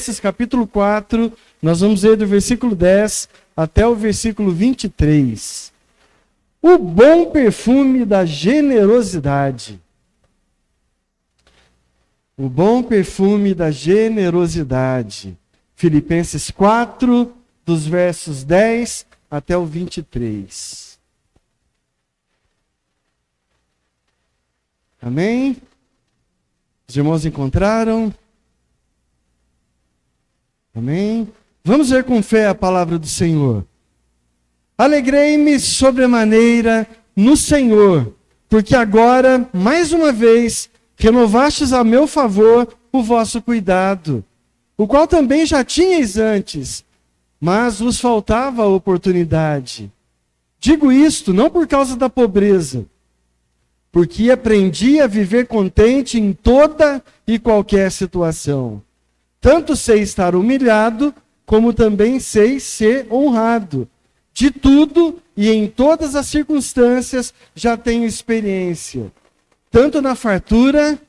Filipenses capítulo 4, nós vamos ler do versículo 10 até o versículo 23. O bom perfume da generosidade. O bom perfume da generosidade. Filipenses 4, dos versos 10 até o 23. Amém? Os irmãos encontraram? Amém? Vamos ver com fé a palavra do Senhor. Alegrei-me sobremaneira no Senhor, porque agora, mais uma vez, renovastes a meu favor o vosso cuidado, o qual também já tinhais antes, mas vos faltava a oportunidade. Digo isto não por causa da pobreza, porque aprendi a viver contente em toda e qualquer situação. Tanto sei estar humilhado, como também sei ser honrado. De tudo e em todas as circunstâncias já tenho experiência, tanto na fartura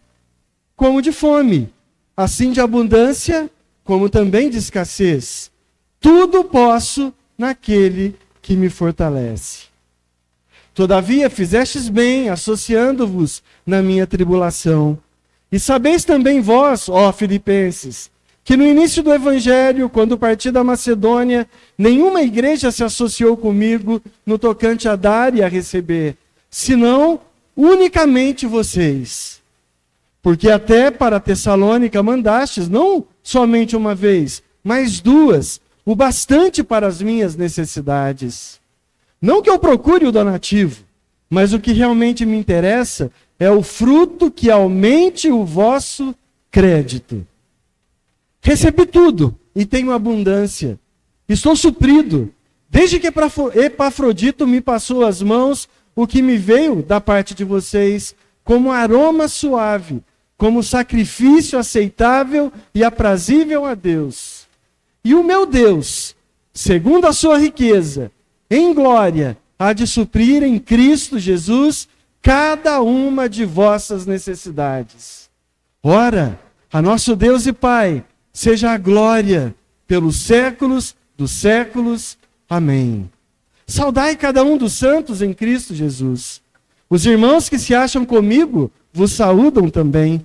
como de fome, assim de abundância como também de escassez. Tudo posso naquele que me fortalece. Todavia fizestes bem, associando-vos na minha tribulação. E sabeis também vós, ó Filipenses, que no início do Evangelho, quando parti da Macedônia, nenhuma igreja se associou comigo no tocante a dar e a receber, senão unicamente vocês. Porque até para Tessalônica mandastes, não somente uma vez, mas duas, o bastante para as minhas necessidades. Não que eu procure o donativo, mas o que realmente me interessa é o fruto que aumente o vosso crédito. Recebi tudo e tenho abundância. Estou suprido. Desde que Epafrodito me passou as mãos, o que me veio da parte de vocês como aroma suave, como sacrifício aceitável e aprazível a Deus. E o meu Deus, segundo a sua riqueza, em glória, há de suprir em Cristo Jesus cada uma de vossas necessidades. Ora, a nosso Deus e Pai, seja a glória pelos séculos dos séculos. Amém. Saudai cada um dos santos em Cristo Jesus. Os irmãos que se acham comigo vos saúdam também.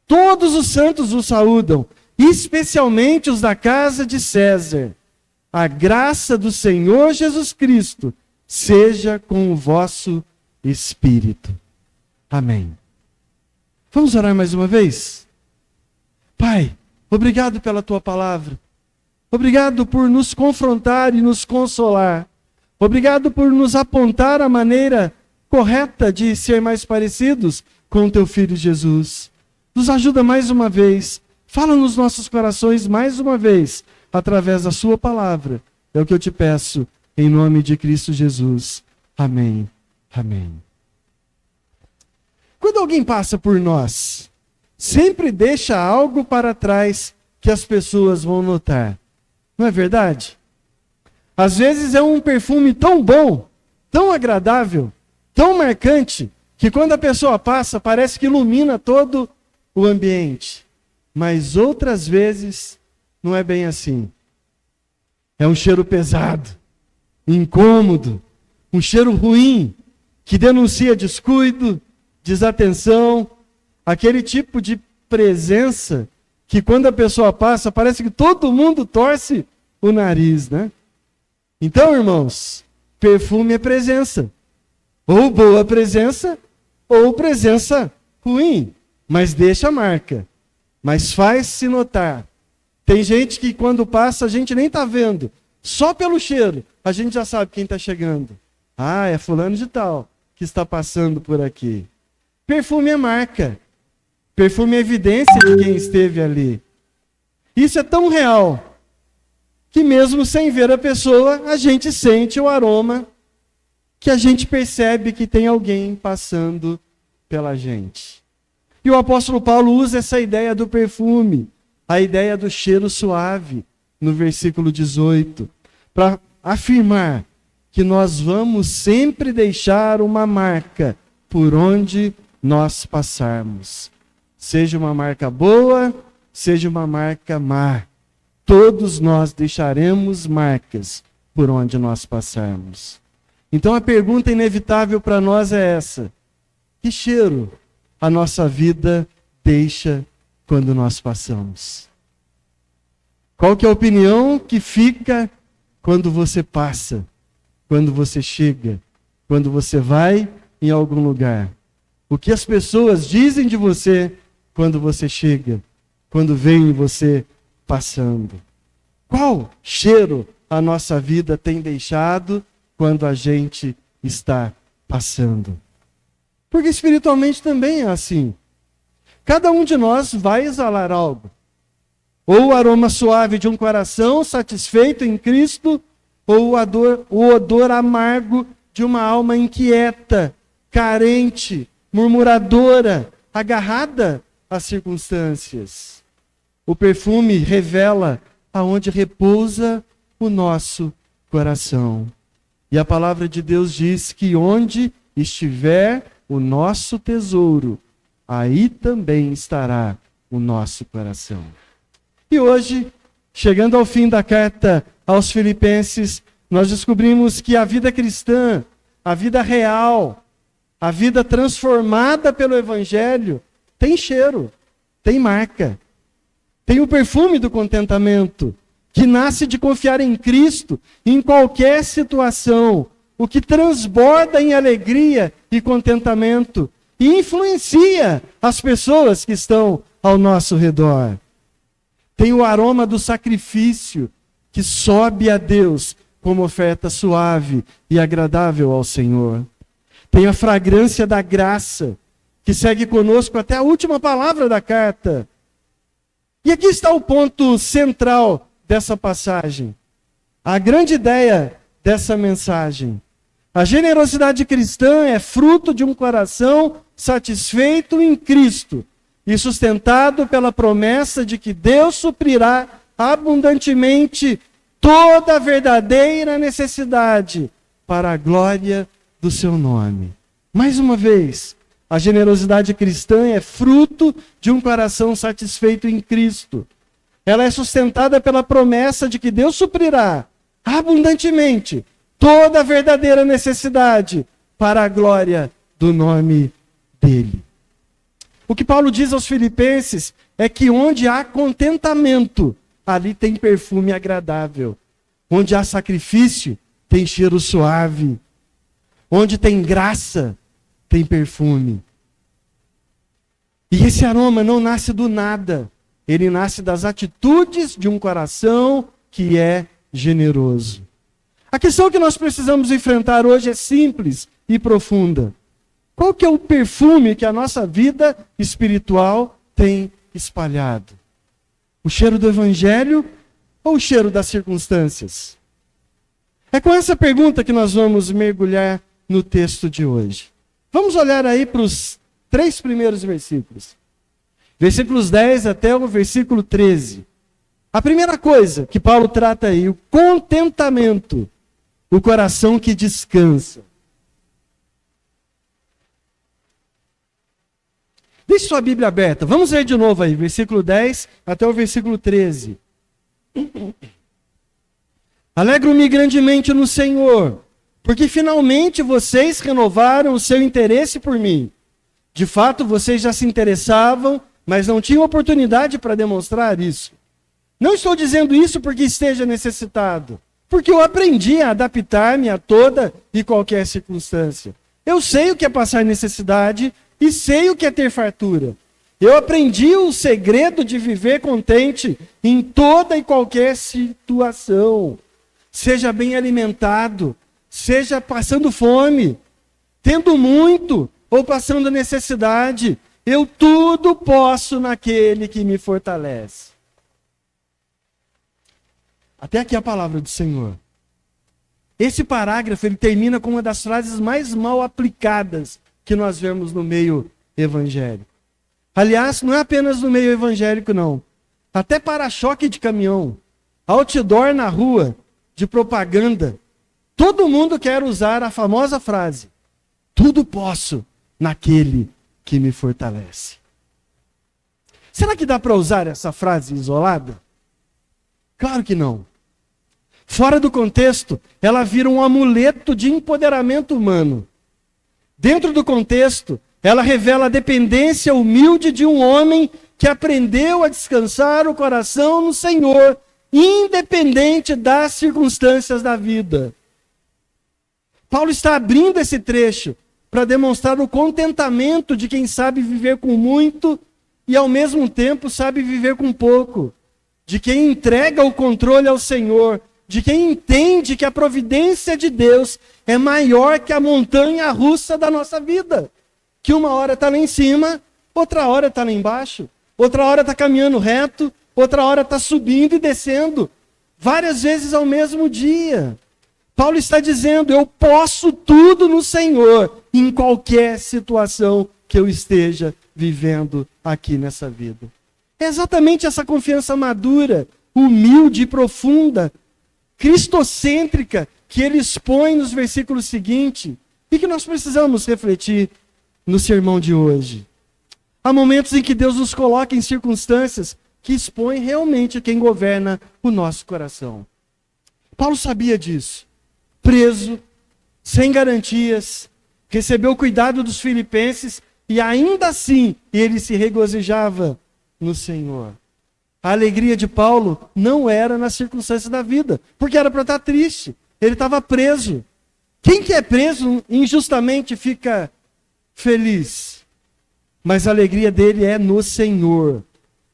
Todos os santos vos saúdam, especialmente os da casa de César. A graça do Senhor Jesus Cristo seja com o vosso espírito. Amém. Vamos orar mais uma vez? Pai, obrigado pela tua palavra. Obrigado por nos confrontar e nos consolar. Obrigado por nos apontar a maneira correta de ser mais parecidos com o teu Filho Jesus. Nos ajuda mais uma vez. Fala nos nossos corações mais uma vez, através da sua palavra. É o que eu te peço, em nome de Cristo Jesus. Amém. Amém. Quando alguém passa por nós, sempre deixa algo para trás que as pessoas vão notar. Não é verdade? Às vezes é um perfume tão bom, tão agradável, tão marcante, que quando a pessoa passa, parece que ilumina todo o ambiente. Mas outras vezes não é bem assim. É um cheiro pesado, incômodo, um cheiro ruim, que denuncia descuido, desatenção, aquele tipo de presença que quando a pessoa passa, parece que todo mundo torce o nariz, né? Então, irmãos, perfume é presença. Ou boa presença, ou presença ruim. Mas deixa a marca. Mas faz-se notar. Tem gente que quando passa a gente nem está vendo. Só pelo cheiro a gente já sabe quem está chegando. Ah, é fulano de tal que está passando por aqui. Perfume é marca. Perfume é evidência de quem esteve ali. Isso é tão real que mesmo sem ver a pessoa, a gente sente o aroma, que a gente percebe que tem alguém passando pela gente. E o apóstolo Paulo usa essa ideia do perfume, a ideia do cheiro suave, no versículo 18, para afirmar que nós vamos sempre deixar uma marca por onde nós passarmos. Seja uma marca boa, seja uma marca má. todos nós deixaremos marcas por onde nós passarmos. Então a pergunta inevitável para nós é essa: que cheiro a nossa vida deixa quando nós passamos? Qual que é a opinião que fica quando você passa, quando você chega, quando você vai em algum lugar? O que as pessoas dizem de você quando você chega, quando veem você passando? Qual cheiro a nossa vida tem deixado quando a gente está passando? Porque espiritualmente também é assim. Cada um de nós vai exalar algo. Ou o aroma suave de um coração satisfeito em Cristo, ou o odor amargo de uma alma inquieta, carente, murmuradora, agarrada às circunstâncias. O perfume revela aonde repousa o nosso coração. E a palavra de Deus diz que onde estiver o nosso tesouro, aí também estará o nosso coração. E hoje, chegando ao fim da carta aos Filipenses, nós descobrimos que a vida cristã, a vida real, a vida transformada pelo Evangelho, tem cheiro, tem marca. Tem o perfume do contentamento, que nasce de confiar em Cristo em qualquer situação, o que transborda em alegria e contentamento e influencia as pessoas que estão ao nosso redor. Tem o aroma do sacrifício que sobe a Deus como oferta suave e agradável ao Senhor. Tem a fragrância da graça que segue conosco até a última palavra da carta. E aqui está o ponto central dessa passagem. A grande ideia dessa mensagem. A generosidade cristã é fruto de um coração satisfeito em Cristo e sustentado pela promessa de que Deus suprirá abundantemente toda a verdadeira necessidade para a glória do seu nome. Mais uma vez, a generosidade cristã é fruto de um coração satisfeito em Cristo. Ela é sustentada pela promessa de que Deus suprirá abundantemente toda a verdadeira necessidade para a glória do nome dele. O que Paulo diz aos Filipenses é que onde há contentamento, ali tem perfume agradável. Onde há sacrifício, tem cheiro suave. Onde tem graça, tem perfume. E esse aroma não nasce do nada. Ele nasce das atitudes de um coração que é generoso. A questão que nós precisamos enfrentar hoje é simples e profunda. Qual que é o perfume que a nossa vida espiritual tem espalhado? O cheiro do Evangelho ou o cheiro das circunstâncias? É com essa pergunta que nós vamos mergulhar no texto de hoje. Vamos olhar aí para os 3 primeiros versículos. Versículos 10 até o versículo 13. A primeira coisa que Paulo trata aí, o contentamento, o coração que descansa. Deixe sua Bíblia aberta. Vamos ler de novo aí, versículo 10 até o versículo 13. Alegro-me grandemente no Senhor, porque finalmente vocês renovaram o seu interesse por mim. De fato, vocês já se interessavam, mas não tinham oportunidade para demonstrar isso. Não estou dizendo isso porque esteja necessitado, porque eu aprendi a adaptar-me a toda e qualquer circunstância. Eu sei o que é passar necessidade e sei o que é ter fartura. Eu aprendi o segredo de viver contente em toda e qualquer situação. Seja bem alimentado, seja passando fome, tendo muito ou passando necessidade, eu tudo posso naquele que me fortalece. Até aqui a palavra do Senhor. Esse parágrafo ele termina com uma das frases mais mal aplicadas que nós vemos no meio evangélico. Aliás, não é apenas no meio evangélico, não. Até para-choque de caminhão, outdoor na rua, de propaganda, todo mundo quer usar a famosa frase: tudo posso naquele que me fortalece. Será que dá para usar essa frase isolada? Claro que não. Fora do contexto, ela vira um amuleto de empoderamento humano. Dentro do contexto, ela revela a dependência humilde de um homem que aprendeu a descansar o coração no Senhor, independente das circunstâncias da vida. Paulo está abrindo esse trecho para demonstrar o contentamento de quem sabe viver com muito e ao mesmo tempo sabe viver com pouco. De quem entrega o controle ao Senhor, de quem entende que a providência de Deus é maior que a montanha russa da nossa vida. Que uma hora está lá em cima, outra hora está lá embaixo, outra hora está caminhando reto, outra hora está subindo e descendo, várias vezes ao mesmo dia. Paulo está dizendo, eu posso tudo no Senhor, em qualquer situação que eu esteja vivendo aqui nessa vida. É exatamente essa confiança madura, humilde e profunda, cristocêntrica, que ele expõe nos versículos seguintes, e que nós precisamos refletir no sermão de hoje. Há momentos em que Deus nos coloca em circunstâncias que expõem realmente quem governa o nosso coração. Paulo sabia disso. Preso, sem garantias, recebeu o cuidado dos filipenses e ainda assim ele se regozijava no Senhor. A alegria de Paulo não era nas circunstâncias da vida, porque era para estar triste. Ele estava preso. Quem que é preso injustamente fica feliz? Mas a alegria dele é no Senhor.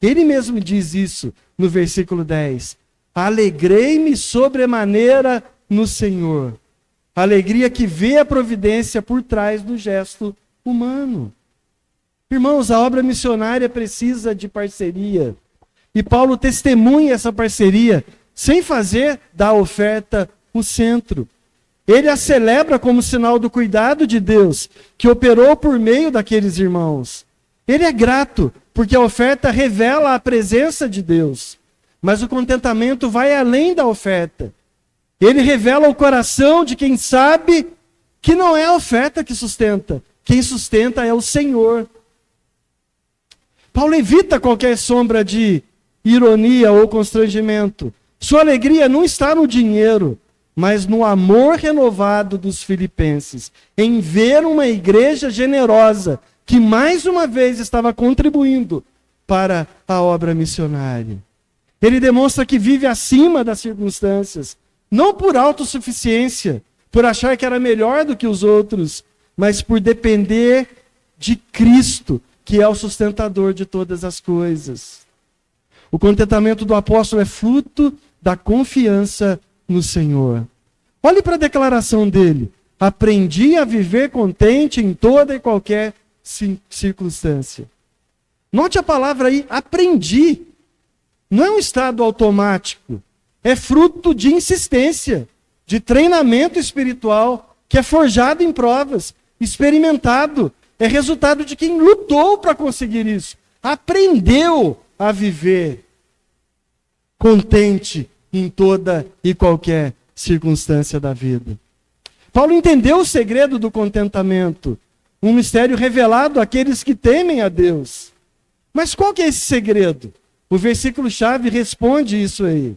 Ele mesmo diz isso no versículo 10. Alegrei-me sobremaneira no Senhor. Alegria que vê a providência por trás do gesto humano. Irmãos, a obra missionária precisa de parceria. E Paulo testemunha essa parceria sem fazer da oferta o centro. Ele a celebra como sinal do cuidado de Deus, que operou por meio daqueles irmãos. Ele é grato, porque a oferta revela a presença de Deus. Mas o contentamento vai além da oferta. Ele revela o coração de quem sabe que não é a oferta que sustenta. Quem sustenta é o Senhor. Paulo evita qualquer sombra de ironia ou constrangimento. Sua alegria não está no dinheiro, mas no amor renovado dos filipenses, em ver uma igreja generosa que mais uma vez estava contribuindo para a obra missionária. Ele demonstra que vive acima das circunstâncias, não por autossuficiência, por achar que era melhor do que os outros, mas por depender de Cristo, que é o sustentador de todas as coisas. O contentamento do apóstolo é fruto da confiança no Senhor. Olhe para a declaração dele. Aprendi a viver contente em toda e qualquer circunstância. Note a palavra aí, aprendi. Não é um estado automático. É fruto de insistência, de treinamento espiritual, que é forjado em provas, experimentado. É resultado de quem lutou para conseguir isso. Aprendeu a viver contente em toda e qualquer circunstância da vida. Paulo entendeu o segredo do contentamento, um mistério revelado àqueles que temem a Deus. Mas qual que é esse segredo? O versículo-chave responde isso aí.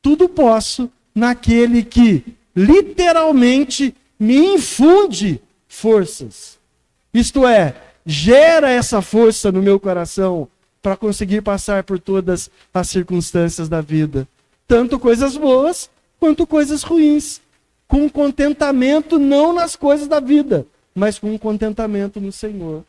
Tudo posso naquele que literalmente me infunde forças. Isto é, gera essa força no meu coração para conseguir passar por todas as circunstâncias da vida. Tanto coisas boas, quanto coisas ruins. Com contentamento não nas coisas da vida, mas com contentamento no Senhor.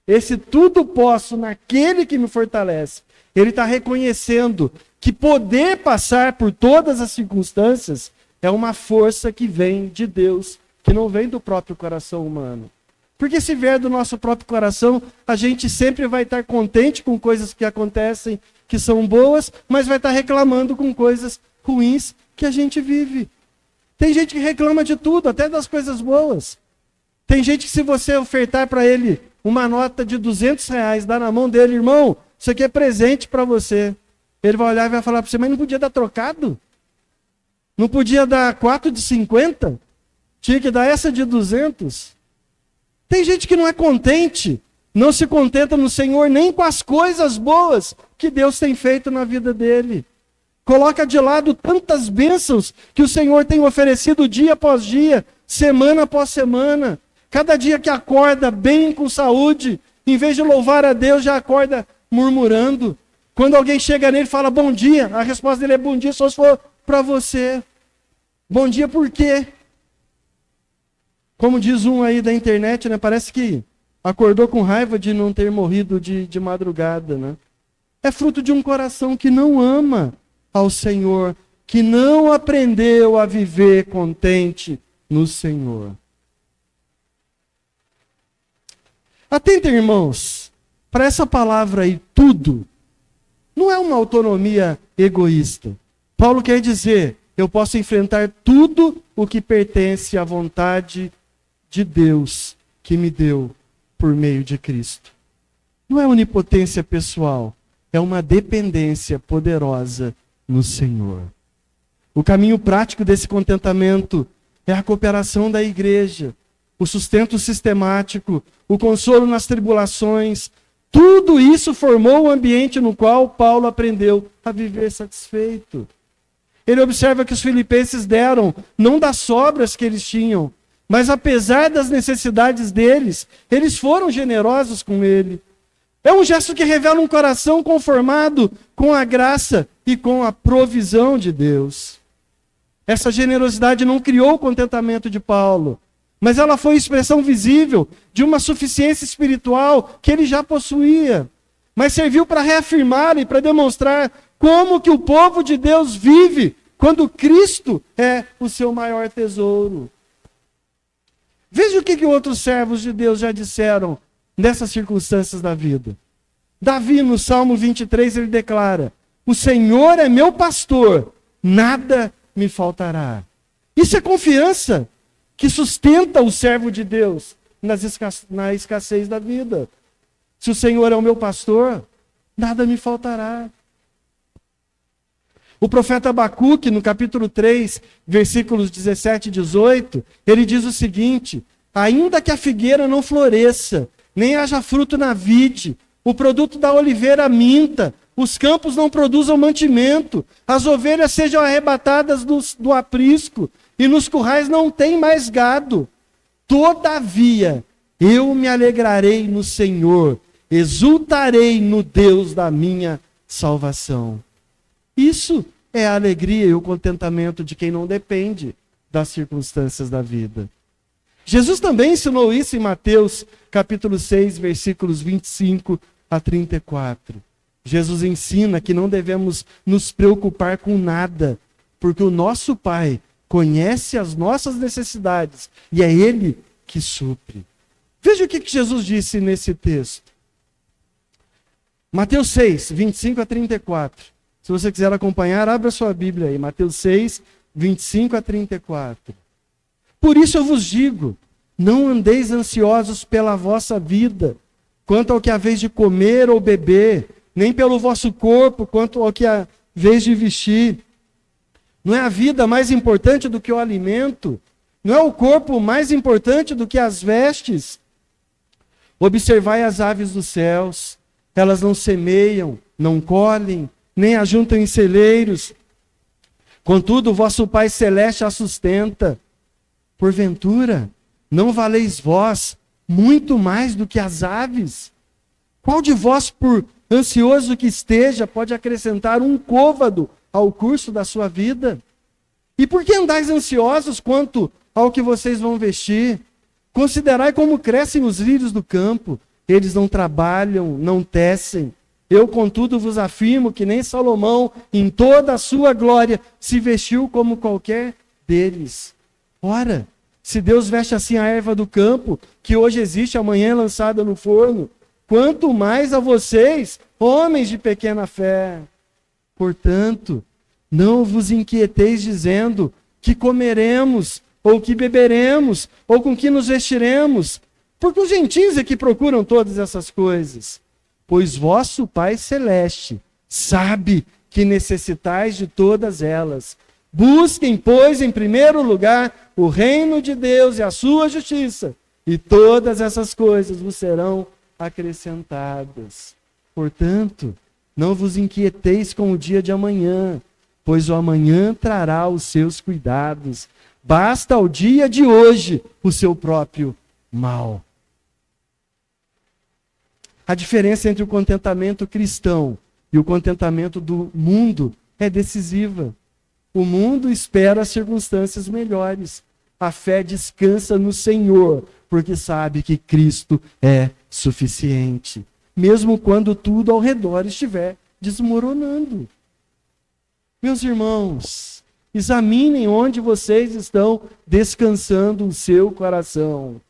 Esse tudo posso naquele que me fortalece. Ele está reconhecendo que poder passar por todas as circunstâncias é uma força que vem de Deus, que não vem do próprio coração humano. Porque se vier do nosso próprio coração, a gente sempre vai estar contente com coisas que acontecem, que são boas, mas vai estar reclamando com coisas ruins que a gente vive. Tem gente que reclama de tudo, até das coisas boas. Tem gente que se você ofertar para ele uma nota de R$200, dá na mão dele, irmão, isso aqui é presente para você. Ele vai olhar e vai falar para você, mas não podia dar trocado? Não podia dar 4 de 50? Tinha que dar essa de 200? Tem gente que não é contente, não se contenta no Senhor nem com as coisas boas que Deus tem feito na vida dele. Coloca de lado tantas bênçãos que o Senhor tem oferecido dia após dia, semana após semana. Cada dia que acorda bem, com saúde, em vez de louvar a Deus, já acorda murmurando. Quando alguém chega nele e fala bom dia, a resposta dele é bom dia só se for para você. Bom dia por quê? Como diz um aí da internet, né? Parece que acordou com raiva de não ter morrido de madrugada, né? É fruto de um coração que não ama ao Senhor, que não aprendeu a viver contente no Senhor. Atentem, irmãos, para essa palavra aí, tudo, não é uma autonomia egoísta. Paulo quer dizer, eu posso enfrentar tudo o que pertence à vontade de Deus que me deu por meio de Cristo. Não é onipotência pessoal, é uma dependência poderosa no Senhor. O caminho prático desse contentamento é a cooperação da igreja, o sustento sistemático, o consolo nas tribulações. Tudo isso formou o ambiente no qual Paulo aprendeu a viver satisfeito. Ele observa que os filipenses deram, não das sobras que eles tinham, mas apesar das necessidades deles, eles foram generosos com ele. É um gesto que revela um coração conformado com a graça e com a provisão de Deus. Essa generosidade não criou o contentamento de Paulo, mas ela foi expressão visível de uma suficiência espiritual que ele já possuía, mas serviu para reafirmar e para demonstrar como que o povo de Deus vive quando Cristo é o seu maior tesouro. Veja o que outros servos de Deus já disseram nessas circunstâncias da vida. Davi, no Salmo 23, ele declara: o Senhor é meu pastor, nada me faltará. Isso é confiança que sustenta o servo de Deus na escassez da vida. Se o Senhor é o meu pastor, nada me faltará. O profeta Abacuque, no capítulo 3, versículos 17 e 18, ele diz o seguinte: ainda que a figueira não floresça, nem haja fruto na vide, o produto da oliveira minta, os campos não produzam mantimento, as ovelhas sejam arrebatadas do aprisco, e nos currais não tem mais gado. Todavia, eu me alegrarei no Senhor, exultarei no Deus da minha salvação. Isso é a alegria e o contentamento de quem não depende das circunstâncias da vida. Jesus também ensinou isso em Mateus capítulo 6, versículos 25 a 34. Jesus ensina que não devemos nos preocupar com nada, porque o nosso Pai conhece as nossas necessidades e é Ele que supre. Veja o que Jesus disse nesse texto. Mateus 6, 25 a 34. Se você quiser acompanhar, abra sua Bíblia aí. Mateus 6, 25 a 34. Por isso eu vos digo, não andeis ansiosos pela vossa vida, quanto ao que haveis de comer ou beber, nem pelo vosso corpo, quanto ao que haveis de vestir. Não é a vida mais importante do que o alimento? Não é o corpo mais importante do que as vestes? Observai as aves dos céus, elas não semeiam, não colhem, nem ajuntam em celeiros. Contudo, o vosso Pai Celeste a sustenta. Porventura, não valeis vós muito mais do que as aves? Qual de vós, por ansioso que esteja, pode acrescentar um côvado ao curso da sua vida? E por que andais ansiosos quanto ao que vocês vão vestir? Considerai como crescem os lírios do campo. Eles não trabalham, não tecem. Eu, contudo, vos afirmo que nem Salomão, em toda a sua glória, se vestiu como qualquer deles. Ora, se Deus veste assim a erva do campo, que hoje existe, amanhã é lançada no forno, quanto mais a vocês, homens de pequena fé. Portanto, não vos inquieteis dizendo que comeremos, ou que beberemos, ou com que nos vestiremos, porque os gentios é que procuram todas essas coisas. Pois vosso Pai Celeste sabe que necessitais de todas elas. Busquem, pois, em primeiro lugar, o reino de Deus e a sua justiça, e todas essas coisas vos serão acrescentadas. Portanto, não vos inquieteis com o dia de amanhã, pois o amanhã trará os seus cuidados. Basta ao dia de hoje o seu próprio mal. A diferença entre o contentamento cristão e o contentamento do mundo é decisiva. O mundo espera circunstâncias melhores. A fé descansa no Senhor, porque sabe que Cristo é suficiente, mesmo quando tudo ao redor estiver desmoronando. Meus irmãos, examinem onde vocês estão descansando o seu coração.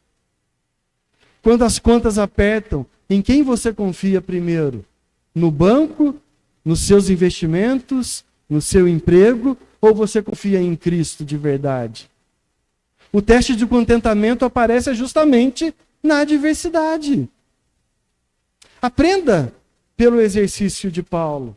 Quando as contas apertam, em quem você confia primeiro? No banco, nos seus investimentos, no seu emprego, ou você confia em Cristo de verdade? O teste de contentamento aparece justamente na adversidade. Aprenda pelo exercício de Paulo,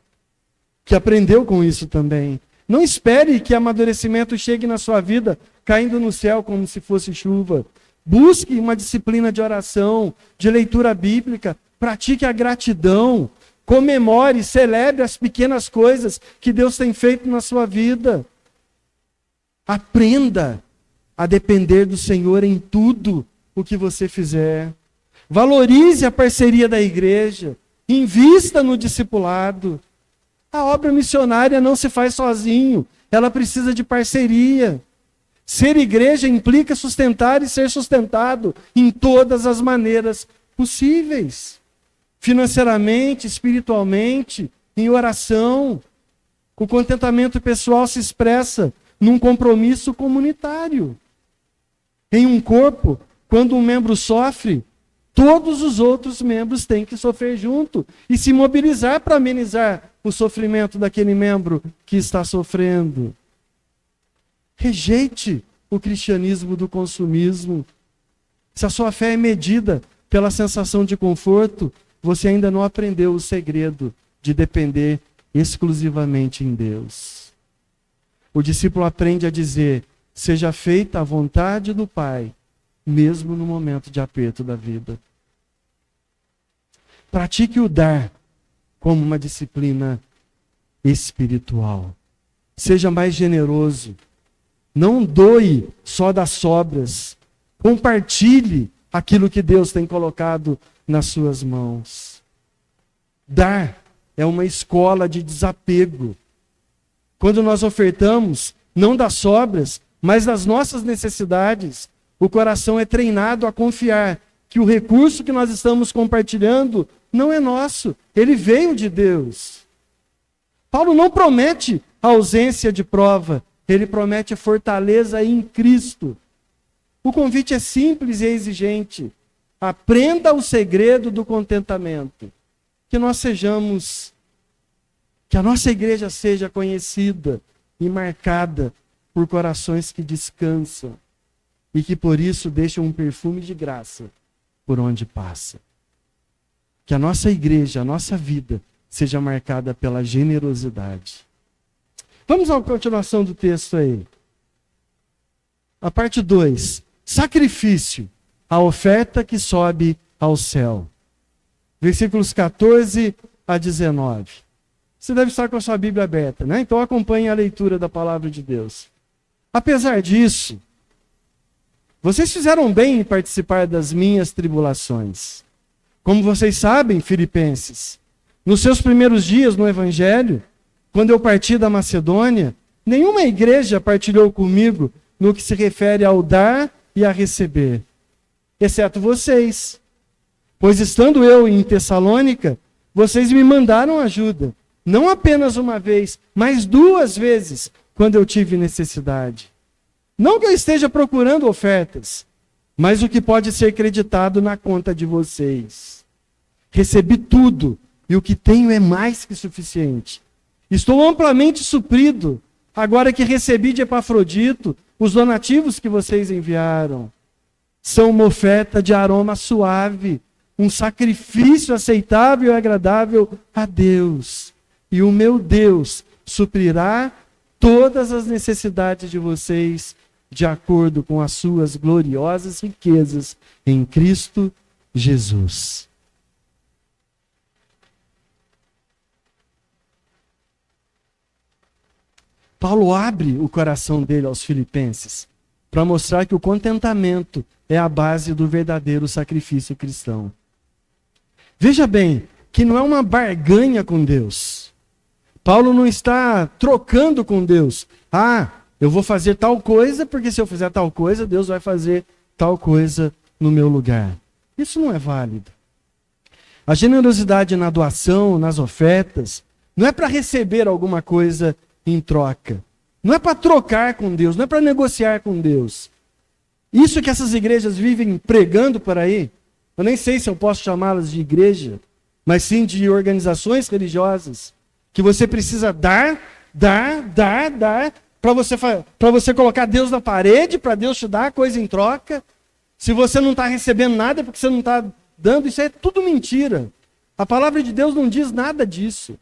que aprendeu com isso também. Não espere que amadurecimento chegue na sua vida caindo no céu como se fosse chuva. Busque uma disciplina de oração, de leitura bíblica, pratique a gratidão, comemore, celebre as pequenas coisas que Deus tem feito na sua vida. Aprenda a depender do Senhor em tudo o que você fizer. Valorize a parceria da igreja, invista no discipulado. A obra missionária não se faz sozinho, ela precisa de parceria. Ser igreja implica sustentar e ser sustentado em todas as maneiras possíveis. Financeiramente, espiritualmente, em oração. O contentamento pessoal se expressa num compromisso comunitário. Em um corpo, quando um membro sofre, todos os outros membros têm que sofrer junto e se mobilizar para amenizar o sofrimento daquele membro que está sofrendo. Rejeite o cristianismo do consumismo. Se a sua fé é medida pela sensação de conforto, você ainda não aprendeu o segredo de depender exclusivamente em Deus. O discípulo aprende a dizer: seja feita a vontade do Pai, mesmo no momento de aperto da vida. Pratique o dar como uma disciplina espiritual. Seja mais generoso. Não doe só das sobras. Compartilhe aquilo que Deus tem colocado nas suas mãos. Dar é uma escola de desapego. Quando nós ofertamos, não das sobras, mas das nossas necessidades, o coração é treinado a confiar que o recurso que nós estamos compartilhando não é nosso, ele veio de Deus. Paulo não promete a ausência de prova, ele promete fortaleza em Cristo. O convite é simples e exigente. Aprenda o segredo do contentamento. Que nós sejamos, que a nossa igreja seja conhecida e marcada por corações que descansam e que por isso deixam um perfume de graça por onde passa. Que a nossa igreja, a nossa vida, seja marcada pela generosidade. Vamos à continuação do texto aí. A parte 2. Sacrifício, a oferta que sobe ao céu. Versículos 14 a 19. Você deve estar com a sua Bíblia aberta, né? Então acompanhe a leitura da palavra de Deus. Apesar disso, vocês fizeram bem em participar das minhas tribulações. Como vocês sabem, filipenses, nos seus primeiros dias no Evangelho, quando eu parti da Macedônia, nenhuma igreja partilhou comigo no que se refere ao dar e a receber, exceto vocês. Pois estando eu em Tessalônica, vocês me mandaram ajuda, não apenas uma vez, mas 2 vezes, quando eu tive necessidade. Não que eu esteja procurando ofertas, mas o que pode ser creditado na conta de vocês. Recebi tudo, e o que tenho é mais que suficiente. Estou amplamente suprido, agora que recebi de Epafrodito os donativos que vocês enviaram. São uma oferta de aroma suave, um sacrifício aceitável e agradável a Deus. E o meu Deus suprirá todas as necessidades de vocês de acordo com as suas gloriosas riquezas em Cristo Jesus. Paulo abre o coração dele aos filipenses para mostrar que o contentamento é a base do verdadeiro sacrifício cristão. Veja bem, que não é uma barganha com Deus. Paulo não está trocando com Deus. Eu vou fazer tal coisa, porque se eu fizer tal coisa, Deus vai fazer tal coisa no meu lugar. Isso não é válido. A generosidade na doação, nas ofertas, não é para receber alguma coisa em troca. Não é para trocar com Deus, não é para negociar com Deus. Isso que essas igrejas vivem pregando por aí, eu nem sei se eu posso chamá-las de igreja, mas sim de organizações religiosas, que você precisa dar, para você colocar Deus na parede, para Deus te dar coisa em troca. Se você não está recebendo nada, é porque você não está dando, isso é tudo mentira. A palavra de Deus não diz nada disso.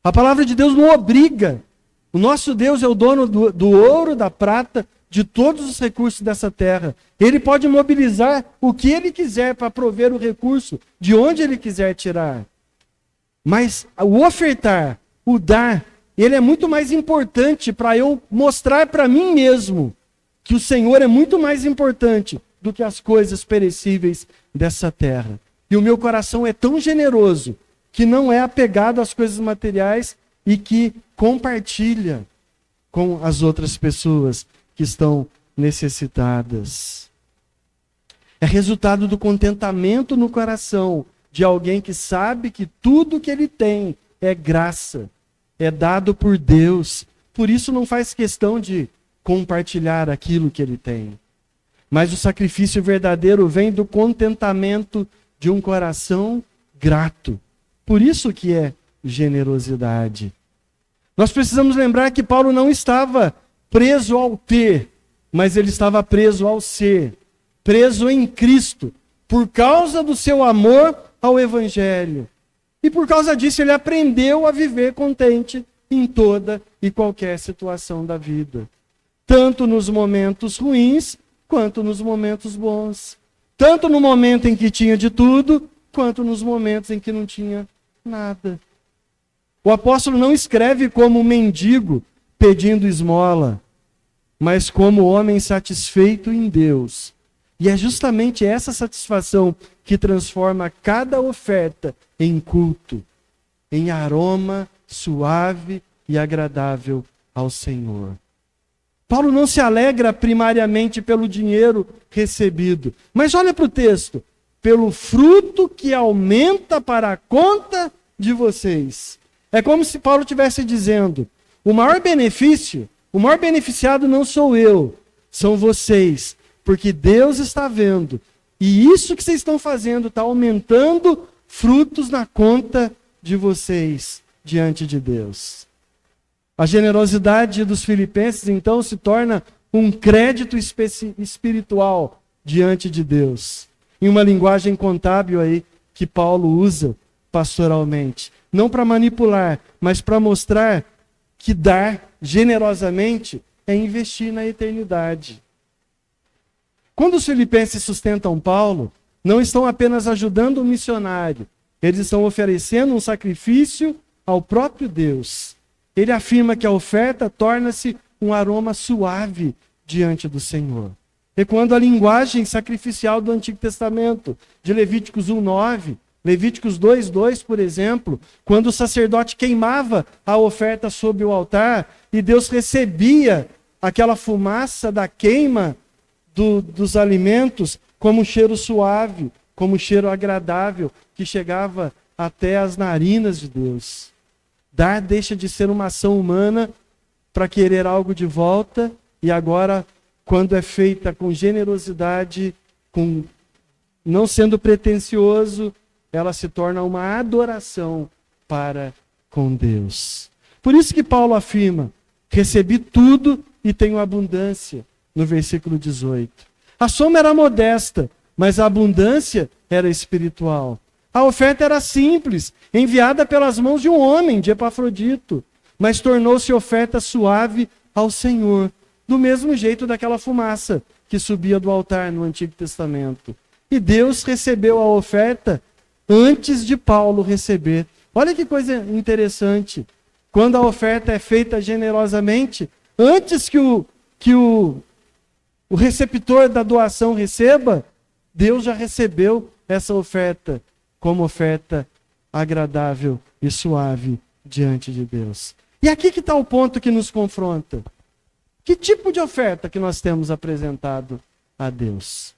A palavra de Deus não obriga. O nosso Deus é o dono do ouro, da prata, de todos os recursos dessa terra. Ele pode mobilizar o que ele quiser para prover o recurso, de onde ele quiser tirar. Mas o ofertar, o dar, ele é muito mais importante para eu mostrar para mim mesmo que o Senhor é muito mais importante do que as coisas perecíveis dessa terra. E o meu coração é tão generoso que não é apegado às coisas materiais e que compartilha com as outras pessoas que estão necessitadas. É resultado do contentamento no coração de alguém que sabe que tudo que ele tem é graça, é dado por Deus. Por isso não faz questão de compartilhar aquilo que ele tem. Mas o sacrifício verdadeiro vem do contentamento de um coração grato. Por isso que é generosidade. Nós precisamos lembrar que Paulo não estava preso ao ter, mas ele estava preso ao ser, preso em Cristo, por causa do seu amor ao Evangelho. E por causa disso ele aprendeu a viver contente em toda e qualquer situação da vida. Tanto nos momentos ruins, quanto nos momentos bons. Tanto no momento em que tinha de tudo, quanto nos momentos em que não tinha nada. O apóstolo não escreve como um mendigo pedindo esmola, mas como homem satisfeito em Deus. E é justamente essa satisfação que transforma cada oferta em culto, em aroma suave e agradável ao Senhor. Paulo não se alegra primariamente pelo dinheiro recebido, mas olha para o texto, pelo fruto que aumenta para a conta de vocês. É como se Paulo estivesse dizendo, o maior beneficiado não sou eu, são vocês, porque Deus está vendo, e isso que vocês estão fazendo está aumentando frutos na conta de vocês diante de Deus. A generosidade dos filipenses, então, se torna um crédito espiritual diante de Deus. Em uma linguagem contábil aí que Paulo usa pastoralmente. Não para manipular, mas para mostrar que dar generosamente é investir na eternidade. Quando os filipenses sustentam Paulo, não estão apenas ajudando o missionário, eles estão oferecendo um sacrifício ao próprio Deus. Ele afirma que a oferta torna-se um aroma suave diante do Senhor. Ecoando a linguagem sacrificial do Antigo Testamento, de Levíticos 1:9, Levíticos 2:2, por exemplo, quando o sacerdote queimava a oferta sobre o altar e Deus recebia aquela fumaça da queima dos alimentos como um cheiro suave, como um cheiro agradável, que chegava até as narinas de Deus. Dar deixa de ser uma ação humana para querer algo de volta, e agora, quando é feita com generosidade, não sendo pretensioso, ela se torna uma adoração para com Deus. Por isso que Paulo afirma, recebi tudo e tenho abundância, no versículo 18. A soma era modesta, mas a abundância era espiritual. A oferta era simples, enviada pelas mãos de um homem, de Epafrodito, mas tornou-se oferta suave ao Senhor, do mesmo jeito daquela fumaça que subia do altar no Antigo Testamento. E Deus recebeu a oferta antes de Paulo receber. Olha que coisa interessante. quando a oferta é feita generosamente, antes que o receptor da doação receba, Deus já recebeu essa oferta como oferta agradável e suave diante de Deus. E aqui que está o ponto que nos confronta. Que tipo de oferta que nós temos apresentado a Deus?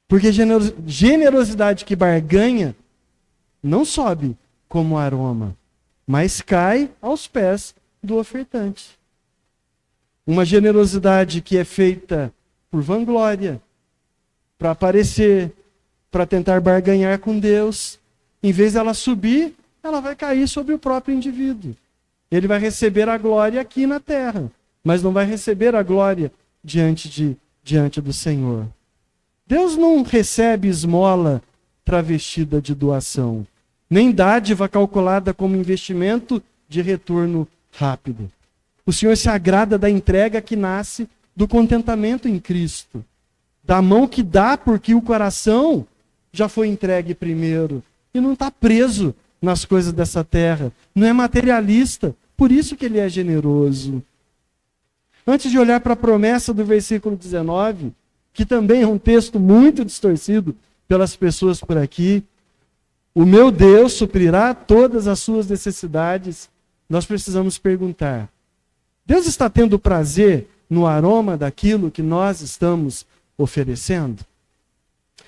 Porque generosidade que barganha não sobe como aroma, mas cai aos pés do ofertante. Uma generosidade que é feita por vanglória, para aparecer, para tentar barganhar com Deus, em vez dela subir, ela vai cair sobre o próprio indivíduo. Ele vai receber a glória aqui na terra, mas não vai receber a glória diante do Senhor. Deus não recebe esmola travestida de doação, nem dádiva calculada como investimento de retorno rápido. O Senhor se agrada da entrega que nasce do contentamento em Cristo, da mão que dá porque o coração já foi entregue primeiro e não está preso nas coisas dessa terra, não é materialista, por isso que ele é generoso. Antes de olhar para a promessa do versículo 19, que também é um texto muito distorcido pelas pessoas por aqui, o meu Deus suprirá todas as suas necessidades, nós precisamos perguntar, Deus está tendo prazer no aroma daquilo que nós estamos oferecendo?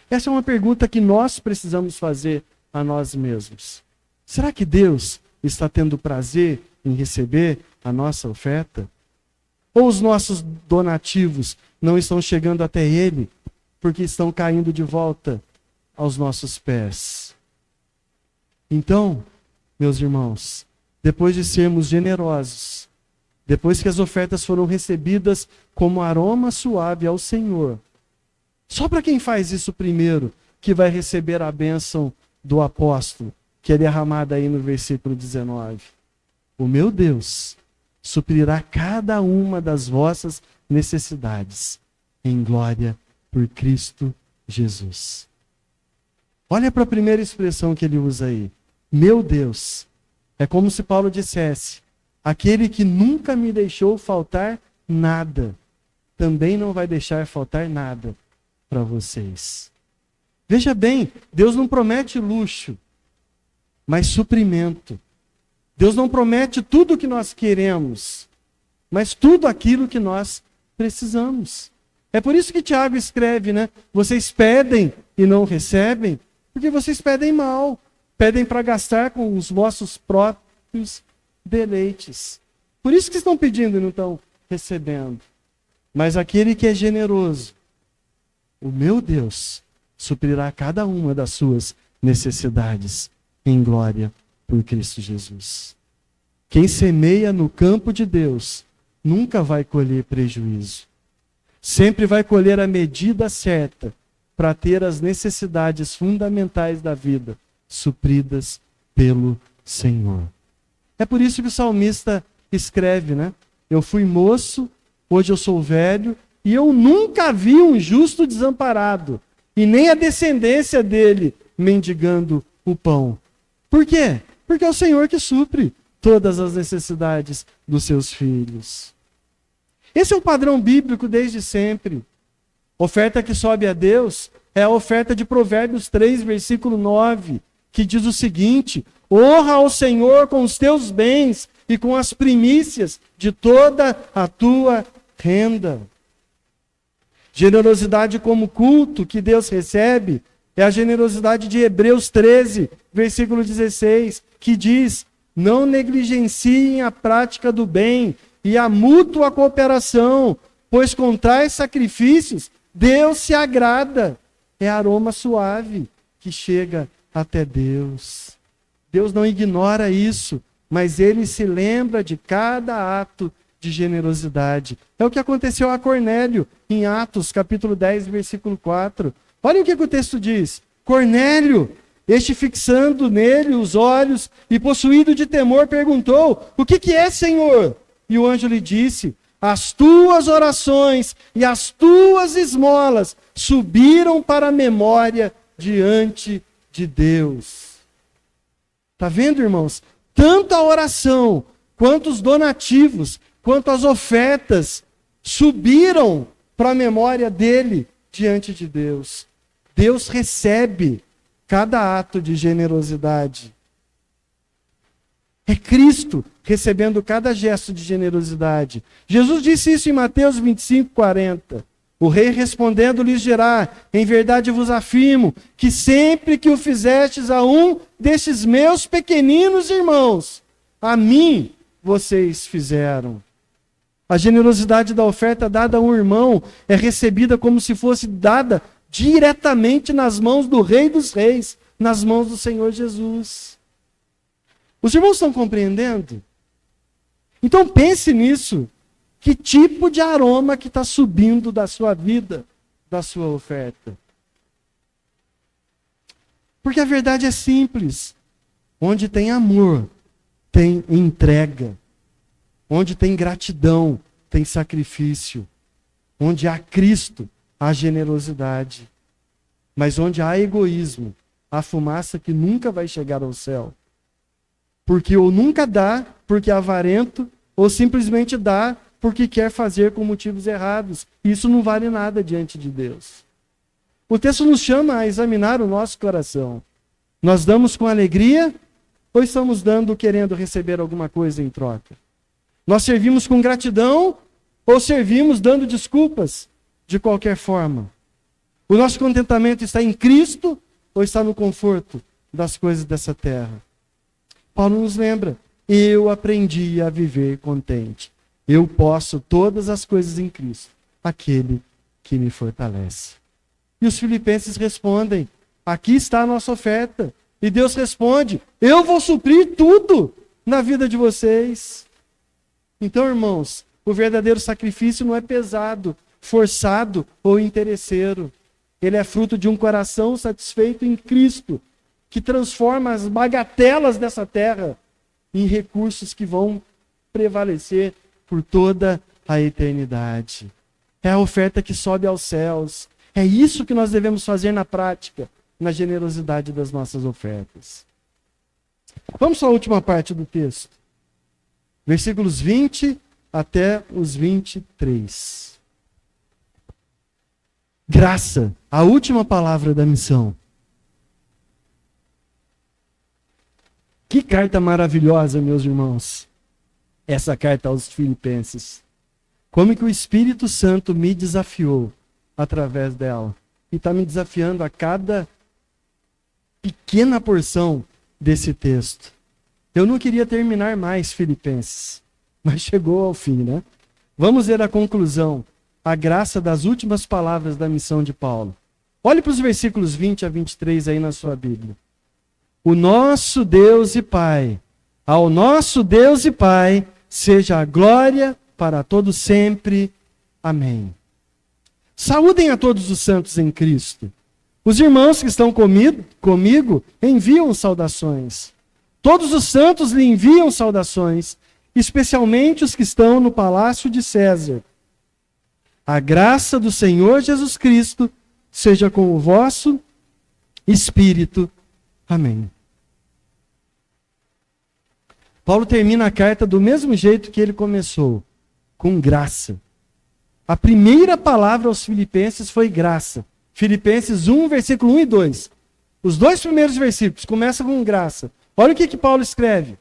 Essa é uma pergunta que nós precisamos fazer a nós mesmos. Será que Deus está tendo prazer em receber a nossa oferta? Ou os nossos donativos não estão chegando até Ele porque estão caindo de volta aos nossos pés? Então, meus irmãos, depois de sermos generosos, depois que as ofertas foram recebidas como aroma suave ao Senhor, só para quem faz isso primeiro que vai receber a bênção do apóstolo, que é derramada aí no versículo 19. O meu Deus suprirá cada uma das vossas necessidades em glória por Cristo Jesus. Olha para a primeira expressão que ele usa aí. Meu Deus. É como se Paulo dissesse, aquele que nunca me deixou faltar nada, também não vai deixar faltar nada para vocês. Veja bem, Deus não promete luxo, mas suprimento. Deus não promete tudo o que nós queremos, mas tudo aquilo que nós precisamos. É por isso que Tiago escreve, né? Vocês pedem e não recebem, porque vocês pedem mal. Pedem para gastar com os vossos próprios deleites. Por isso que estão pedindo e não estão recebendo. Mas aquele que é generoso, o meu Deus, suprirá cada uma das suas necessidades em glória por Cristo Jesus. Quem semeia no campo de Deus nunca vai colher prejuízo. Sempre vai colher a medida certa para ter as necessidades fundamentais da vida supridas pelo Senhor. É por isso que o salmista escreve, né? Eu fui moço, hoje eu sou velho, e eu nunca vi um justo desamparado, e nem a descendência dele mendigando o pão. Por quê? Porque é o Senhor que supre todas as necessidades dos seus filhos. Esse é o padrão bíblico desde sempre. Oferta que sobe a Deus é a oferta de Provérbios 3, versículo 9, que diz o seguinte: honra ao Senhor com os teus bens e com as primícias de toda a tua renda. Generosidade como culto que Deus recebe é a generosidade de Hebreus 13, versículo 16, que diz: não negligenciem a prática do bem e a mútua cooperação, pois com tais sacrifícios Deus se agrada. É aroma suave que chega até Deus. Deus não ignora isso, mas ele se lembra de cada ato de generosidade. É o que aconteceu a Cornélio em Atos, capítulo 10, versículo 4. Olha o que o texto diz. Cornélio, este fixando nele os olhos e possuído de temor, perguntou: o que é, Senhor? E o anjo lhe disse: as tuas orações e as tuas esmolas subiram para a memória diante de Deus. Está vendo, irmãos? tanto a oração, quanto os donativos, quanto as ofertas subiram para a memória dele diante de Deus. Deus recebe cada ato de generosidade. É Cristo recebendo cada gesto de generosidade. Jesus disse isso em Mateus 25, 40. O rei respondendo lhes dirá: em verdade vos afirmo, que sempre que o fizestes a um destes meus pequeninos irmãos, a mim vocês fizeram. A generosidade da oferta dada a um irmão é recebida como se fosse dada diretamente nas mãos do Rei dos Reis, nas mãos do Senhor Jesus. Os irmãos estão compreendendo? Então pense nisso. Que tipo de aroma que está subindo da sua vida, da sua oferta? Porque a verdade é simples. Onde tem amor, tem entrega. Onde tem gratidão, tem sacrifício. Onde há Cristo, há generosidade. Mas onde há egoísmo, há fumaça que nunca vai chegar ao céu. Porque ou nunca dá, porque é avarento, ou simplesmente dá, porque quer fazer com motivos errados. Isso não vale nada diante de Deus. O texto nos chama a examinar o nosso coração. Nós damos com alegria ou estamos dando querendo receber alguma coisa em troca? Nós servimos com gratidão ou servimos dando desculpas de qualquer forma? O nosso contentamento está em Cristo ou está no conforto das coisas dessa terra? Paulo nos lembra: eu aprendi a viver contente. Eu posso todas as coisas em Cristo, aquele que me fortalece. E os filipenses respondem: aqui está a nossa oferta. E Deus responde: eu vou suprir tudo na vida de vocês. Então, irmãos, o verdadeiro sacrifício não é pesado, forçado ou interesseiro. Ele é fruto de um coração satisfeito em Cristo, que transforma as bagatelas dessa terra em recursos que vão prevalecer por toda a eternidade. É a oferta que sobe aos céus. É isso que nós devemos fazer na prática, na generosidade das nossas ofertas. Vamos para a última parte do texto. Versículos 20 até os 23. Graça, a última palavra da missão. Que carta maravilhosa, meus irmãos. Essa carta aos Filipenses. Como que o Espírito Santo me desafiou através dela. E está me desafiando a cada pequena porção desse texto. Eu não queria terminar mais Filipenses, mas chegou ao fim, né? Vamos ver a conclusão, a graça das últimas palavras da missão de Paulo. Olhe para os versículos 20 a 23 aí na sua Bíblia. O nosso Deus e Pai, ao nosso Deus e Pai, seja a glória para todos sempre. Amém. Saúdem a todos os santos em Cristo. Os irmãos que estão comigo enviam saudações. Todos os santos lhe enviam saudações, especialmente os que estão no palácio de César. A graça do Senhor Jesus Cristo seja com o vosso espírito. Amém. Paulo termina a carta do mesmo jeito que ele começou, com graça. A primeira palavra aos Filipenses foi graça. Filipenses 1, versículo 1 e 2. Os dois primeiros versículos começam com graça. Olha o que Paulo escreve,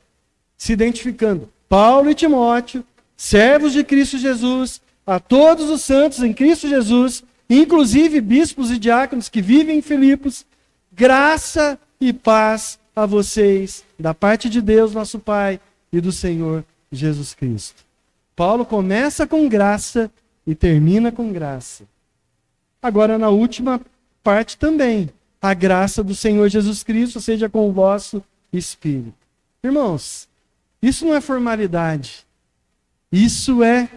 se identificando. Paulo e Timóteo, servos de Cristo Jesus, a todos os santos em Cristo Jesus, inclusive bispos e diáconos que vivem em Filipos, graça e paz a vocês, da parte de Deus, nosso Pai, e do Senhor Jesus Cristo. Paulo começa com graça e termina com graça. Agora, na última parte também, a graça do Senhor Jesus Cristo seja com o vosso espírito. Irmãos, isso não é formalidade. Isso é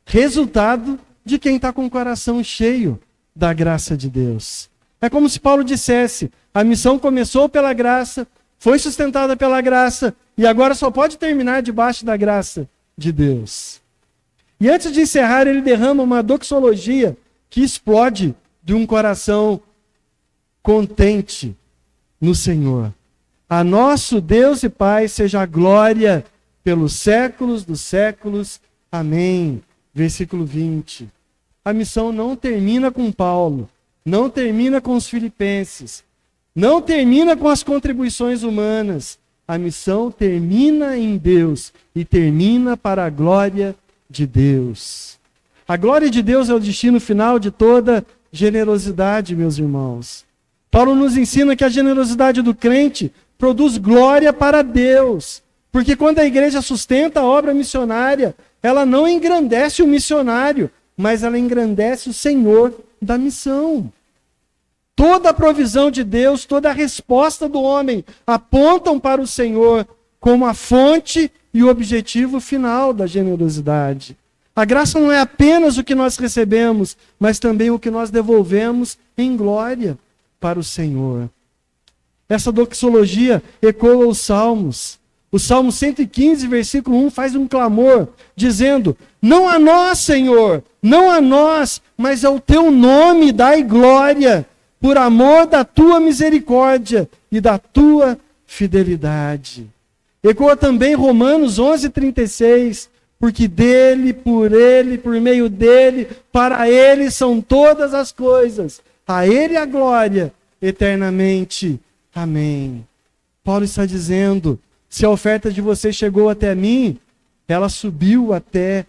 resultado de quem está com o coração cheio da graça de Deus. É como se Paulo dissesse: a missão começou pela graça, foi sustentada pela graça e agora só pode terminar debaixo da graça de Deus. E antes de encerrar, ele derrama uma doxologia que explode de um coração contente no Senhor. A nosso Deus e Pai seja a glória pelos séculos dos séculos. Amém. Versículo 20. A missão não termina com Paulo, não termina com os filipenses, não termina com as contribuições humanas. A missão termina em Deus e termina para a glória de Deus. A glória de Deus é o destino final de toda generosidade, meus irmãos. Paulo nos ensina que a generosidade do crente produz glória para Deus. Porque quando a igreja sustenta a obra missionária, ela não engrandece o missionário, mas ela engrandece o Senhor da missão. Toda a provisão de Deus, toda a resposta do homem apontam para o Senhor como a fonte e o objetivo final da generosidade. A graça não é apenas o que nós recebemos, mas também o que nós devolvemos em glória para o Senhor. Essa doxologia ecoa os Salmos. O Salmo 115, versículo 1, faz um clamor, dizendo: não a nós, Senhor, não a nós, mas ao teu nome dai glória, por amor da tua misericórdia e da tua fidelidade. Ecoa também Romanos 11:36, porque dele, por meio dele, para ele são todas as coisas, a ele a glória eternamente. Amém. Paulo está dizendo: se a oferta de você chegou até mim, ela subiu até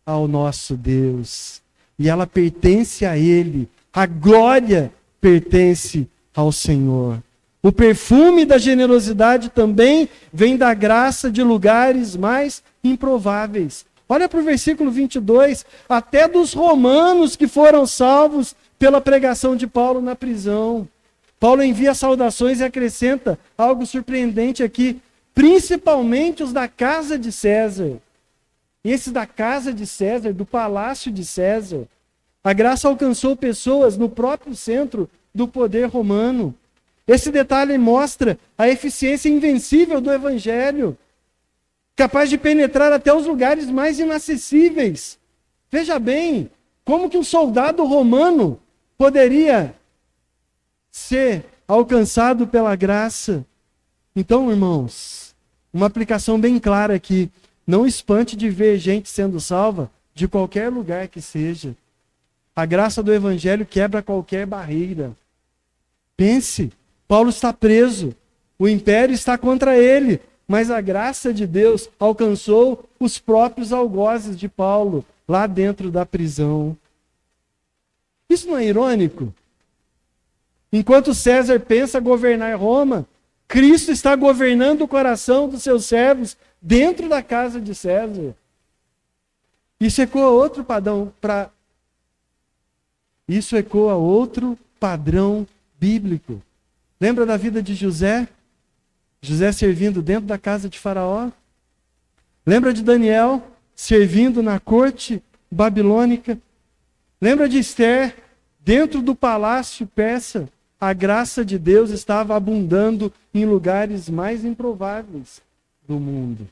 ao nosso Deus. E ela pertence a Ele. A glória pertence ao Senhor. O perfume da generosidade também vem da graça de lugares mais improváveis. Olha para o versículo 22. Até dos romanos que foram salvos pela pregação de Paulo na prisão. Paulo envia saudações e acrescenta algo surpreendente aqui. Principalmente os da casa de César. Esses da casa de César, do palácio de César. A graça alcançou pessoas no próprio centro do poder romano. Esse detalhe mostra a eficiência invencível do evangelho, capaz de penetrar até os lugares mais inacessíveis. Veja bem, como que um soldado romano poderia ser alcançado pela graça? Então, irmãos, uma aplicação bem clara aqui. Não espante de ver gente sendo salva de qualquer lugar que seja. A graça do evangelho quebra qualquer barreira. Pense, Paulo está preso, o império está contra ele, mas a graça de Deus alcançou os próprios algozes de Paulo, lá dentro da prisão. Isso não é irônico? Enquanto César pensa governar Roma, Cristo está governando o coração dos seus servos dentro da casa de César. Isso ecoa outro padrão bíblico. Lembra da vida de José? José servindo dentro da casa de Faraó? Lembra de Daniel servindo na corte babilônica? Lembra de Esther dentro do palácio persa? A graça de Deus estava abundando em lugares mais improváveis do mundo.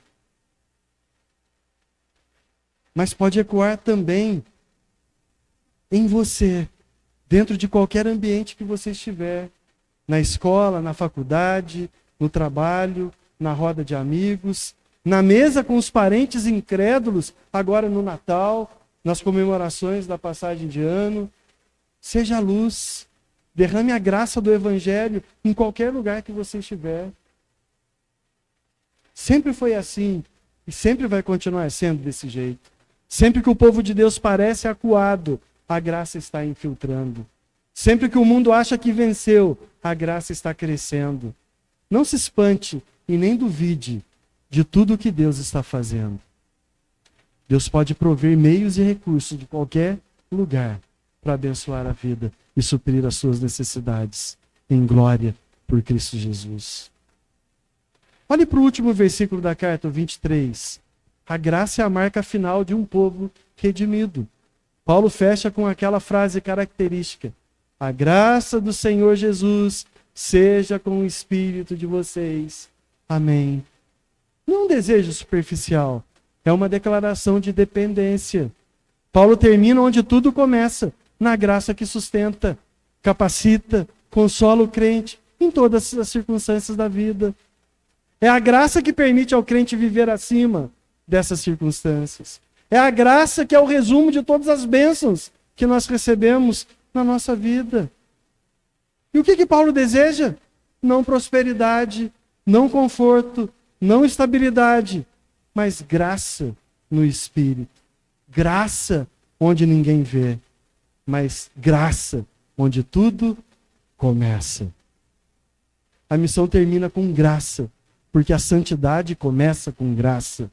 Mas pode ecoar também em você, dentro de qualquer ambiente que você estiver, na escola, na faculdade, no trabalho, na roda de amigos, na mesa com os parentes incrédulos, agora no Natal, nas comemorações da passagem de ano. Seja luz, derrame a graça do Evangelho em qualquer lugar que você estiver. Sempre foi assim e sempre vai continuar sendo desse jeito. Sempre que o povo de Deus parece acuado, a graça está infiltrando. Sempre que o mundo acha que venceu, a graça está crescendo. Não se espante e nem duvide de tudo o que Deus está fazendo. Deus pode prover meios e recursos de qualquer lugar para abençoar a vida e suprir as suas necessidades em glória por Cristo Jesus. Olhe para o último versículo da carta, o 23. A graça é a marca final de um povo redimido. Paulo fecha com aquela frase característica: a graça do Senhor Jesus seja com o espírito de vocês. Amém. Não é um desejo superficial, é uma declaração de dependência. Paulo termina onde tudo começa, na graça que sustenta, capacita, consola o crente em todas as circunstâncias da vida. É a graça que permite ao crente viver acima dessas circunstâncias. É a graça que é o resumo de todas as bênçãos que nós recebemos na nossa vida. E o que Paulo deseja? Não prosperidade, não conforto, não estabilidade, mas graça no Espírito. Graça onde ninguém vê, mas graça onde tudo começa. A missão termina com graça, porque a santidade começa com graça.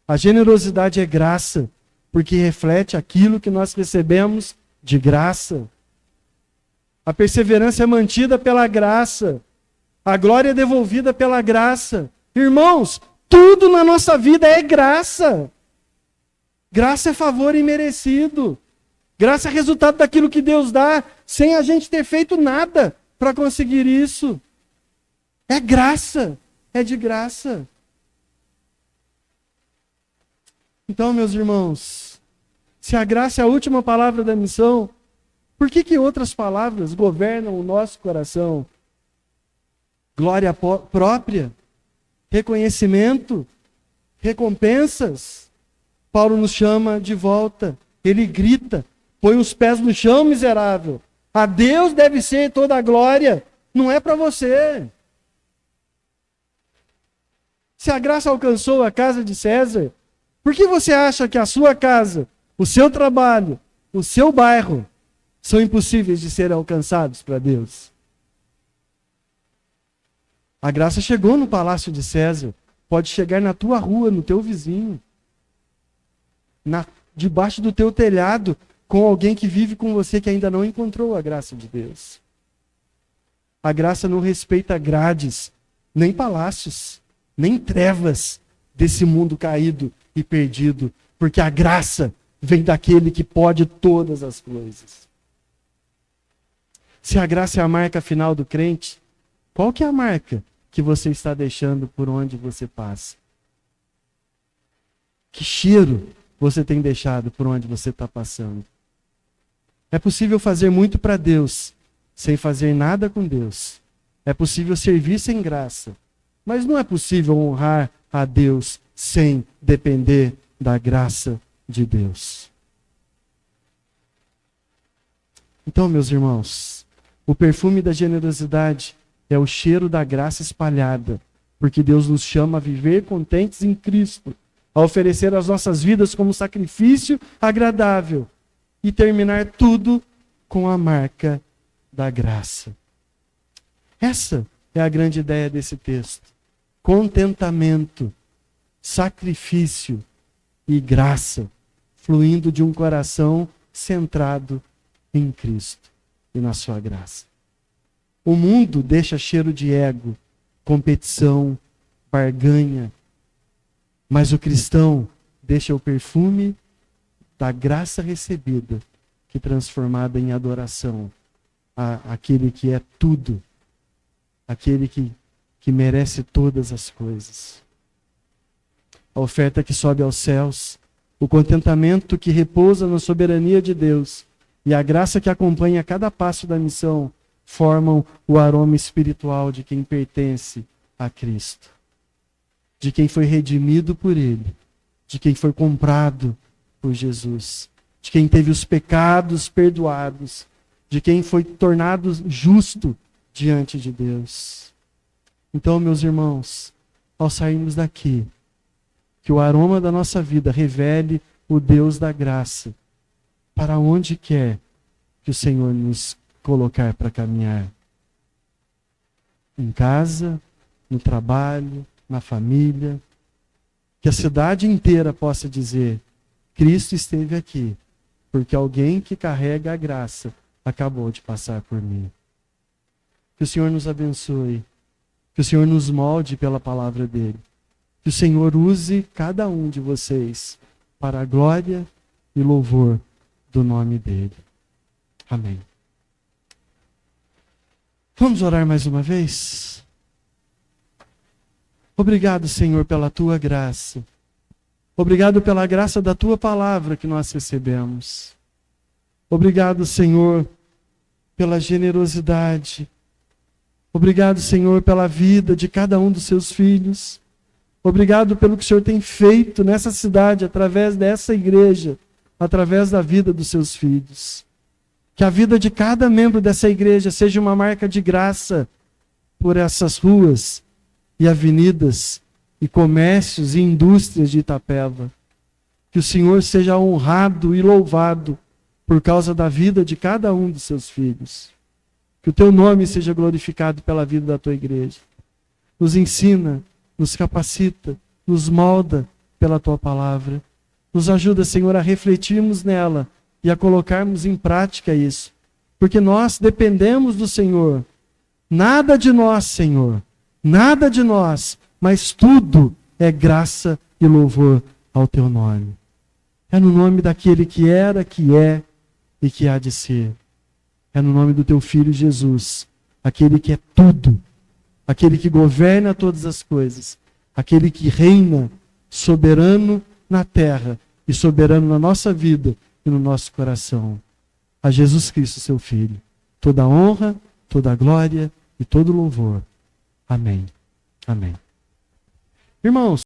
A generosidade é graça, porque reflete aquilo que nós recebemos de graça. A perseverança é mantida pela graça. A glória é devolvida pela graça. Irmãos, tudo na nossa vida é graça. Graça é favor imerecido. Graça é resultado daquilo que Deus dá, sem a gente ter feito nada para conseguir isso. É graça, é de graça. Então, meus irmãos, se a graça é a última palavra da missão, por que outras palavras governam o nosso coração? Glória própria, reconhecimento, recompensas. Paulo nos chama de volta. Ele grita, põe os pés no chão, miserável. A Deus deve ser toda a glória, não é para você. Se a graça alcançou a casa de César, por que você acha que a sua casa, o seu trabalho, o seu bairro, são impossíveis de serem alcançados para Deus? A graça chegou no palácio de César, pode chegar na tua rua, no teu vizinho, debaixo do teu telhado, com alguém que vive com você que ainda não encontrou a graça de Deus. A graça não respeita grades, nem palácios, nem trevas desse mundo caído e perdido, porque a graça vem daquele que pode todas as coisas. Se a graça é a marca final do crente, qual que é a marca que você está deixando por onde você passa? Que cheiro você tem deixado por onde você está passando? É possível fazer muito para Deus, sem fazer nada com Deus. É possível servir sem graça, mas não é possível honrar a Deus sem depender da graça de Deus. Então, meus irmãos, o perfume da generosidade é o cheiro da graça espalhada, porque Deus nos chama a viver contentes em Cristo, a oferecer as nossas vidas como sacrifício agradável e terminar tudo com a marca da graça. Essa é a grande ideia desse texto. Contentamento, sacrifício e graça, fluindo de um coração centrado em Cristo e na sua graça. O mundo deixa cheiro de ego, competição, barganha, mas o cristão deixa o perfume da graça recebida, que transformada em adoração àquele que é tudo, aquele que merece todas as coisas. A oferta que sobe aos céus, o contentamento que repousa na soberania de Deus e a graça que acompanha cada passo da missão formam o aroma espiritual de quem pertence a Cristo, de quem foi redimido por Ele, de quem foi comprado por Jesus, de quem teve os pecados perdoados, de quem foi tornado justo diante de Deus. Então, meus irmãos, ao sairmos daqui, que o aroma da nossa vida revele o Deus da graça, para onde quer que o Senhor nos colocar para caminhar. Em casa, no trabalho, na família. Que a cidade inteira possa dizer: Cristo esteve aqui, porque alguém que carrega a graça acabou de passar por mim. Que o Senhor nos abençoe. Que o Senhor nos molde pela palavra dele. Que o Senhor use cada um de vocês para a glória e louvor do nome dele. Amém. Vamos orar mais uma vez? Obrigado, Senhor, pela tua graça. Obrigado pela graça da tua palavra que nós recebemos. Obrigado, Senhor, pela generosidade Obrigado, Senhor, pela vida de cada um dos seus filhos. Obrigado pelo que o Senhor tem feito nessa cidade, através dessa igreja, através da vida dos seus filhos. Que a vida de cada membro dessa igreja seja uma marca de graça por essas ruas e avenidas e comércios e indústrias de Itapeva. Que o Senhor seja honrado e louvado por causa da vida de cada um dos seus filhos. Que o teu nome seja glorificado pela vida da tua igreja. Nos ensina, nos capacita, nos molda pela tua palavra. Nos ajuda, Senhor, a refletirmos nela e a colocarmos em prática isso. Porque nós dependemos do Senhor. Nada de nós, Senhor. Nada de nós. Mas tudo é graça e louvor ao teu nome. É no nome daquele que era, que é e que há de ser. É no nome do teu Filho Jesus. Aquele que é tudo. Aquele que governa todas as coisas. Aquele que reina soberano na terra e soberano na nossa vida e no nosso coração. A Jesus Cristo, seu Filho. Toda a honra, toda a glória e todo o louvor. Amém. Amém. Irmãos,